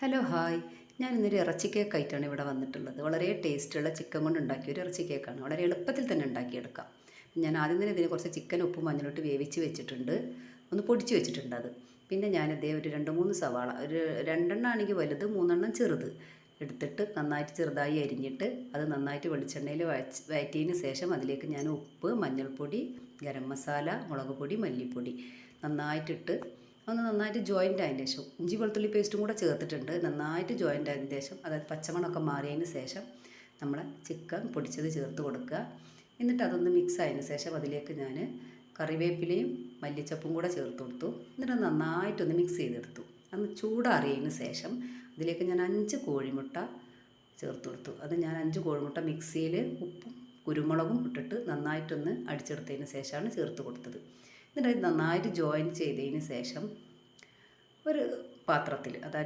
Hello hi. ഞാനിന്നൊരു ഇറച്ചി കേക്കായിട്ടാണ് ഇവിടെ വന്നിട്ടുള്ളത്. വളരെ ടേസ്റ്റുള്ള ചിക്കൻ കൊണ്ട് ഉണ്ടാക്കിയ ഒരു ഇറച്ചി കേക്കാണ്. വളരെ എളുപ്പത്തിൽ തന്നെ ഉണ്ടാക്കിയെടുക്കാം. ഞാൻ ആദ്യം തന്നെ ഇതിന് കുറച്ച് ചിക്കൻ ഉപ്പും മഞ്ഞളിട്ട് വേവിച്ച് വെച്ചിട്ടുണ്ട്. ഒന്ന് പൊടിച്ച് വെച്ചിട്ടുണ്ട് അത്. പിന്നെ ഞാനിതേ ഒരു 2-3 സവാള, ഒരു 2 ആണെങ്കിൽ വലുത്, 3 ചെറുത് എടുത്തിട്ട് നന്നായിട്ട് ചെറുതായി അരിഞ്ഞിട്ട് അത് നന്നായിട്ട് വെളിച്ചെണ്ണയിൽ വഴറ്റിയതിന് ശേഷം അതിലേക്ക് ഞാൻ ഉപ്പ്, മഞ്ഞൾപ്പൊടി, ഗരം മസാല, മുളക് പൊടി, മല്ലിപ്പൊടി നന്നായിട്ടിട്ട് ഒന്ന് നന്നായിട്ട് ജോയിൻ്റ് ആയതിന് ശേഷം ഇഞ്ചി വെളുത്തുള്ളി പേസ്റ്റും കൂടെ ചേർത്തിട്ടുണ്ട്. നന്നായിട്ട് ജോയിൻ്റ് ആയതിന് ശേഷം, അതായത് പച്ചമണമൊക്കെ മാറിയതിന് ശേഷം നമ്മൾ ചിക്കൻ പൊടിച്ചത് ചേർത്ത് കൊടുക്കുക. എന്നിട്ട് അതൊന്ന് മിക്സ് ആയതിന് ശേഷം അതിലേക്ക് ഞാൻ കറിവേപ്പിലയും മല്ലിച്ചപ്പും കൂടെ ചേർത്ത് കൊടുത്തു. എന്നിട്ട് നന്നായിട്ടൊന്ന് മിക്സ് ചെയ്തെടുത്തു. അന്ന് ചൂടാറിയതിന് ശേഷം അതിലേക്ക് ഞാൻ 5 കോഴിമുട്ട ചേർത്ത് കൊടുത്തു. അത് ഞാൻ 5 കോഴിമുട്ട മിക്സിയിൽ ഉപ്പും കുരുമുളകും ഇട്ടിട്ട് നന്നായിട്ടൊന്ന് അടിച്ചെടുത്തതിന് ശേഷമാണ് ചേർത്ത് കൊടുത്തത്. എന്നിട്ട് നന്നായിട്ട് ജോയിൻ ചെയ്തതിന് ശേഷം ഒരു പാത്രത്തിൽ, അതായത്